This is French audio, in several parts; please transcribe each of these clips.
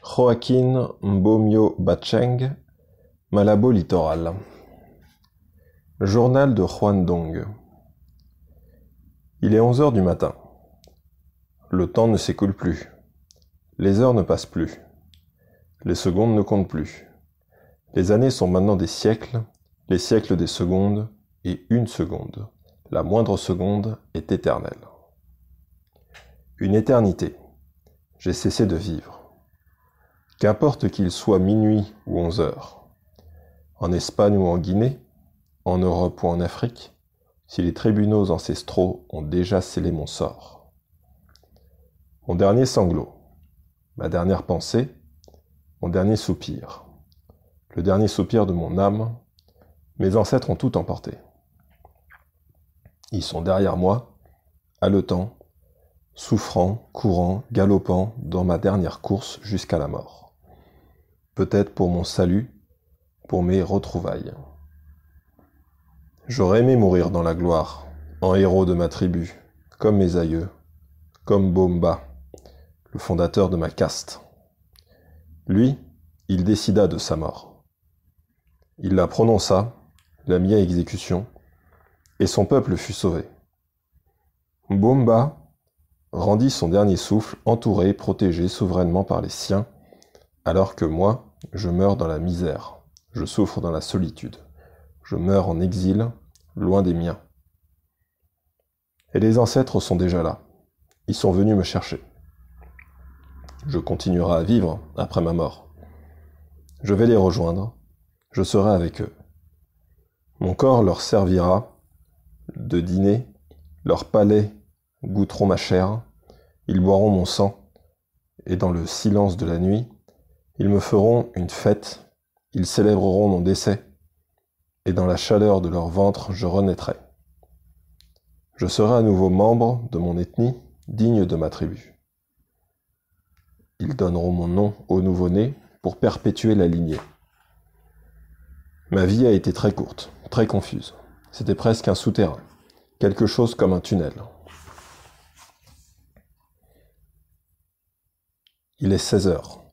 Joaquín Mbomio Bacheng, Malabo littoral. Journal de Juan Dong. Il est 11 heures du matin. Le temps ne s'écoule plus. Les heures ne passent plus. Les secondes ne comptent plus. Les années sont maintenant des siècles, les siècles des secondes, et une seconde, la moindre seconde, est éternelle. Une éternité. J'ai cessé de vivre. Qu'importe qu'il soit minuit ou 11 heures. En Espagne ou en Guinée, en Europe ou en Afrique, si les tribunaux ancestraux ont déjà scellé mon sort. Mon dernier sanglot, ma dernière pensée, mon dernier soupir, le dernier soupir de mon âme, mes ancêtres ont tout emporté. Ils sont derrière moi, haletants, souffrant, courant, galopant dans ma dernière course jusqu'à la mort. Peut-être pour mon salut, pour mes retrouvailles. J'aurais aimé mourir dans la gloire, en héros de ma tribu, comme mes aïeux, comme Bomba, le fondateur de ma caste. Lui, il décida de sa mort. Il la prononça, la mit à exécution, et son peuple fut sauvé. Bomba rendit son dernier souffle, entouré, protégé souverainement par les siens, alors que moi, je meurs dans la misère, je souffre dans la solitude, je meurs en exil, loin des miens. Et les ancêtres sont déjà là, ils sont venus me chercher. Je continuerai à vivre après ma mort. Je vais les rejoindre, je serai avec eux. Mon corps leur servira de dîner, leurs palais goûteront ma chair, ils boiront mon sang, et dans le silence de la nuit, ils me feront une fête, ils célébreront mon décès, et dans la chaleur de leur ventre, je renaîtrai. Je serai à nouveau membre de mon ethnie, digne de ma tribu. Ils donneront mon nom au nouveau-né pour perpétuer la lignée. Ma vie a été très courte, très confuse. C'était presque un souterrain, quelque chose comme un tunnel. Il est 16 heures.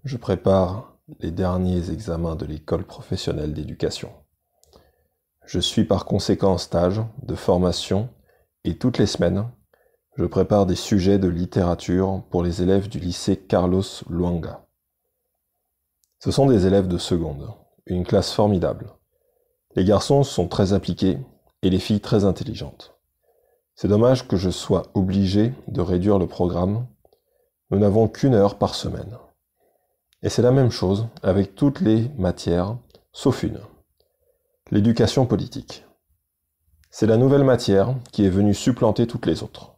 Je prépare les derniers examens de l'école professionnelle d'éducation. Je suis par conséquent en stage de formation et toutes les semaines, je prépare des sujets de littérature pour les élèves du lycée Carlos Luanga. Ce sont des élèves de seconde, une classe formidable. Les garçons sont très appliqués et les filles très intelligentes. C'est dommage que je sois obligé de réduire le programme. Nous n'avons qu'une heure par semaine. Et c'est la même chose avec toutes les matières, sauf une. L'éducation politique. C'est la nouvelle matière qui est venue supplanter toutes les autres.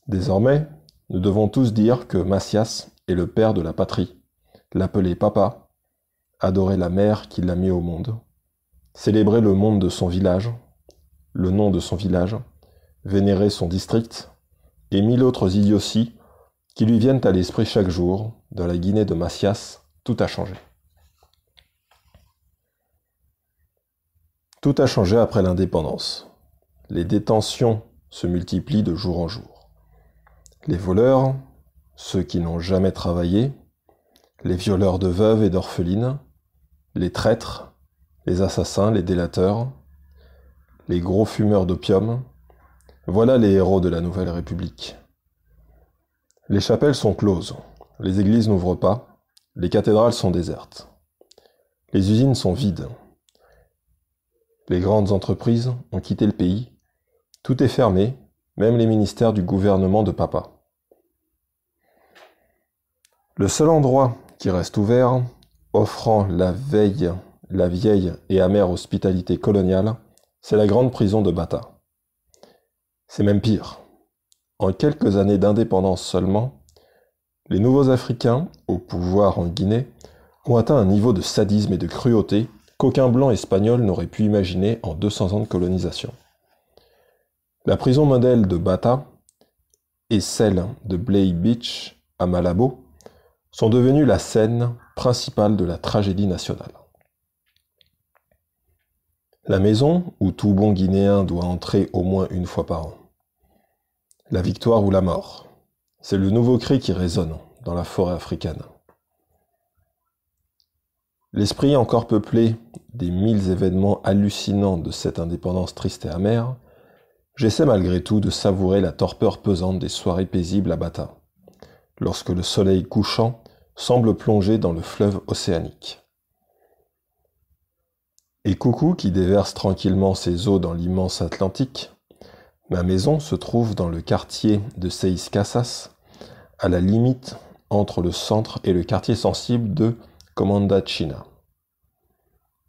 Désormais, nous devons tous dire que Macias est le père de la patrie, l'appeler papa, adorer la mère qui l'a mis au monde, célébrer le monde de son village, le nom de son village, vénérer son district, et mille autres idioties qui lui viennent à l'esprit chaque jour. Dans la Guinée de Macias, tout a changé. Tout a changé après l'indépendance. Les détentions se multiplient de jour en jour. Les voleurs, ceux qui n'ont jamais travaillé, les violeurs de veuves et d'orphelines, les traîtres, les assassins, les délateurs, les gros fumeurs d'opium, voilà les héros de la Nouvelle République. Les chapelles sont closes, les églises n'ouvrent pas, les cathédrales sont désertes. Les usines sont vides. Les grandes entreprises ont quitté le pays. Tout est fermé, même les ministères du gouvernement de papa. Le seul endroit qui reste ouvert, offrant la vieille et amère hospitalité coloniale, c'est la grande prison de Bata. C'est même pire. En quelques années d'indépendance seulement, les nouveaux Africains, au pouvoir en Guinée, ont atteint un niveau de sadisme et de cruauté qu'aucun blanc espagnol n'aurait pu imaginer en 200 ans de colonisation. La prison modèle de Bata et celle de Blay Beach à Malabo sont devenues la scène principale de la tragédie nationale. La maison où tout bon Guinéen doit entrer au moins une fois par an. La victoire ou la mort. C'est le nouveau cri qui résonne dans la forêt africaine. L'esprit encore peuplé des 1000 événements hallucinants de cette indépendance triste et amère, j'essaie malgré tout de savourer la torpeur pesante des soirées paisibles à Bata, lorsque le soleil couchant semble plonger dans le fleuve océanique. Et Coucou qui déverse tranquillement ses eaux dans l'immense Atlantique, ma maison se trouve dans le quartier de Seis Casas, à la limite entre le centre et le quartier sensible de Comandachina.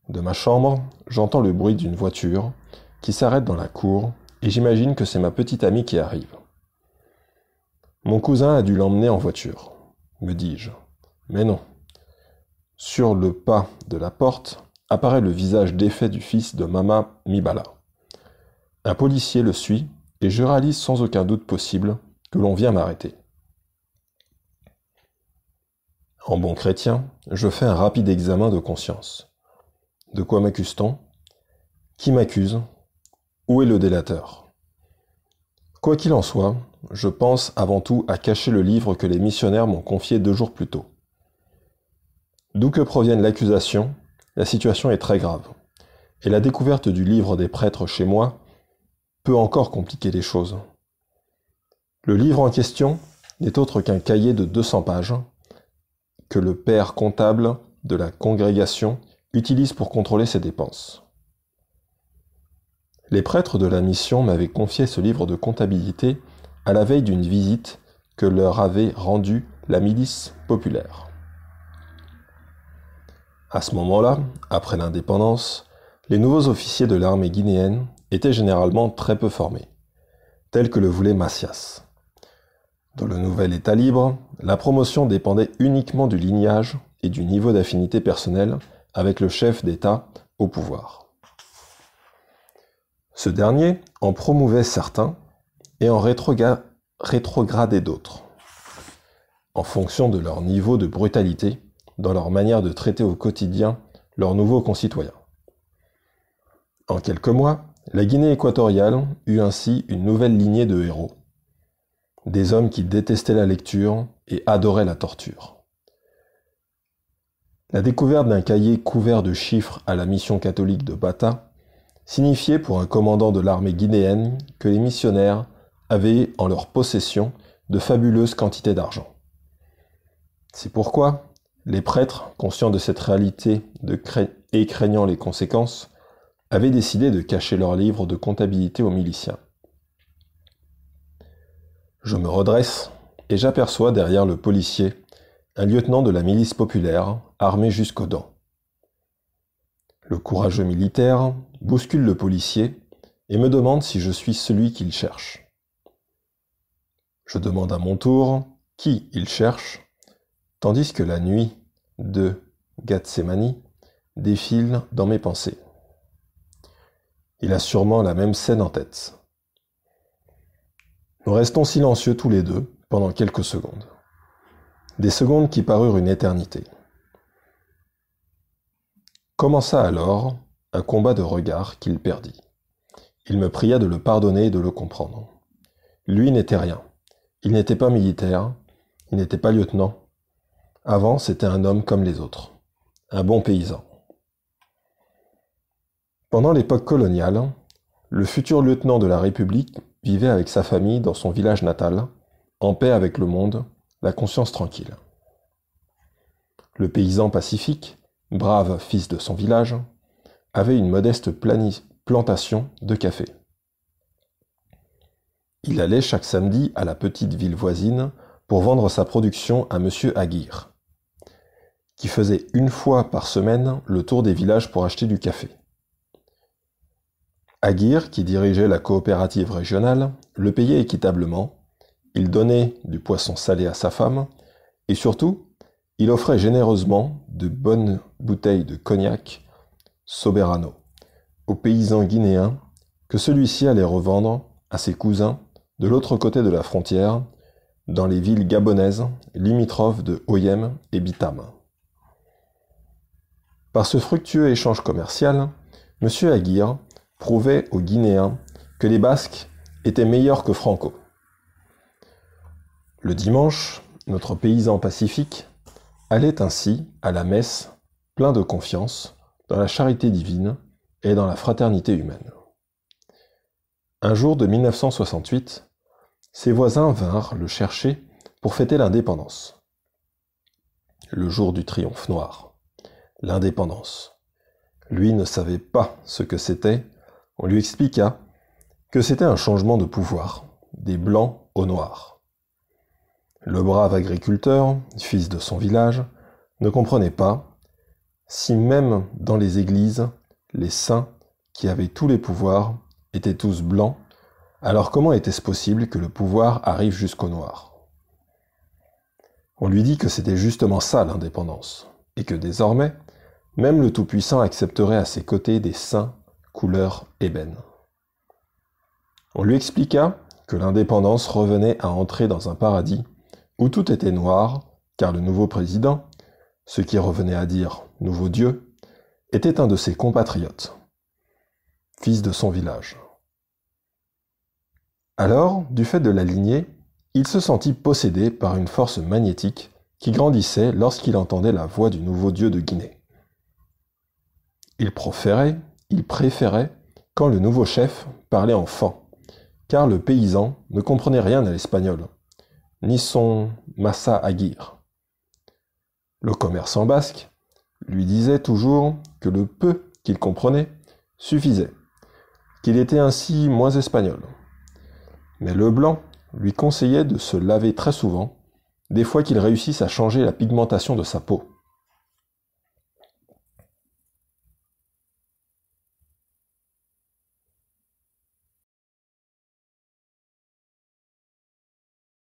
De ma chambre, j'entends le bruit d'une voiture qui s'arrête dans la cour et j'imagine que c'est ma petite amie qui arrive. Mon cousin a dû l'emmener en voiture, me dis-je. Mais non. Sur le pas de la porte apparaît le visage défait du fils de Mama Mibala. Un policier le suit et je réalise sans aucun doute possible que l'on vient m'arrêter. En bon chrétien, je fais un rapide examen de conscience. De quoi m'accuse-t-on? Qui m'accuse? Où est le délateur? Quoi qu'il en soit, je pense avant tout à cacher le livre que les missionnaires m'ont confié 2 jours plus tôt. D'où que provienne l'accusation, la situation est très grave, et la découverte du livre des prêtres chez moi peut encore compliquer les choses. Le livre en question n'est autre qu'un cahier de 200 pages que le père comptable de la congrégation utilise pour contrôler ses dépenses. Les prêtres de la mission m'avaient confié ce livre de comptabilité à la veille d'une visite que leur avait rendue la milice populaire. À ce moment-là, après l'indépendance, les nouveaux officiers de l'armée guinéenne étaient généralement très peu formés, tels que le voulait Macias. Dans le nouvel État libre, la promotion dépendait uniquement du lignage et du niveau d'affinité personnelle avec le chef d'État au pouvoir. Ce dernier en promouvait certains et en rétrogradait d'autres, en fonction de leur niveau de brutalité dans leur manière de traiter au quotidien leurs nouveaux concitoyens. En quelques mois, la Guinée équatoriale eut ainsi une nouvelle lignée de héros, des hommes qui détestaient la lecture et adoraient la torture. La découverte d'un cahier couvert de chiffres à la mission catholique de Bata signifiait pour un commandant de l'armée guinéenne que les missionnaires avaient en leur possession de fabuleuses quantités d'argent. C'est pourquoi les prêtres, conscients de cette réalité et craignant les conséquences, avaient décidé de cacher leurs livres de comptabilité aux miliciens. Je me redresse et j'aperçois derrière le policier un lieutenant de la milice populaire, armé jusqu'aux dents. Le courageux militaire bouscule le policier et me demande si je suis celui qu'il cherche. Je demande à mon tour qui il cherche, tandis que la nuit de Gethsémani défile dans mes pensées. Il a sûrement la même scène en tête. Nous restons silencieux tous les deux pendant quelques secondes. Des secondes qui parurent une éternité. Commença alors un combat de regards qu'il perdit. Il me pria de le pardonner et de le comprendre. Lui n'était rien. Il n'était pas militaire, il n'était pas lieutenant. Avant, c'était un homme comme les autres, un bon paysan. Pendant l'époque coloniale, le futur lieutenant de la République vivait avec sa famille dans son village natal, en paix avec le monde, la conscience tranquille. Le paysan pacifique, brave fils de son village, avait une modeste plantation de café. Il allait chaque samedi à la petite ville voisine pour vendre sa production à Monsieur Aguirre, qui faisait 1 fois par semaine le tour des villages pour acheter du café. Aguirre, qui dirigeait la coopérative régionale, le payait équitablement, il donnait du poisson salé à sa femme, et surtout, il offrait généreusement de bonnes bouteilles de cognac Soberano aux paysans guinéens que celui-ci allait revendre à ses cousins de l'autre côté de la frontière, dans les villes gabonaises limitrophes de Oyem et Bitam. Par ce fructueux échange commercial, M. Aguirre prouvait aux Guinéens que les Basques étaient meilleurs que Franco. Le dimanche, notre paysan pacifique, allait ainsi à la messe, plein de confiance, dans la charité divine et dans la fraternité humaine. Un jour de 1968, ses voisins vinrent le chercher pour fêter l'indépendance. Le jour du triomphe noir. L'indépendance. Lui ne savait pas ce que c'était. On lui expliqua que c'était un changement de pouvoir, des blancs aux noirs. Le brave agriculteur, fils de son village, ne comprenait pas si même dans les églises, les saints, qui avaient tous les pouvoirs, étaient tous blancs, alors comment était-ce possible que le pouvoir arrive jusqu'aux noirs? On lui dit que c'était justement ça l'indépendance, et que désormais, même le Tout-Puissant accepterait à ses côtés des saints couleur ébène. On lui expliqua que l'indépendance revenait à entrer dans un paradis où tout était noir, car le nouveau président, ce qui revenait à dire nouveau Dieu, était un de ses compatriotes, fils de son village. Alors, du fait de la lignée, il se sentit possédé par une force magnétique qui grandissait lorsqu'il entendait la voix du nouveau Dieu de Guinée. Il préférait quand le nouveau chef parlait en fan, car le paysan ne comprenait rien à l'espagnol, ni son massa aguirre. Le commerçant basque lui disait toujours que le peu qu'il comprenait suffisait, qu'il était ainsi moins espagnol. Mais le blanc lui conseillait de se laver très souvent, des fois qu'il réussisse à changer la pigmentation de sa peau.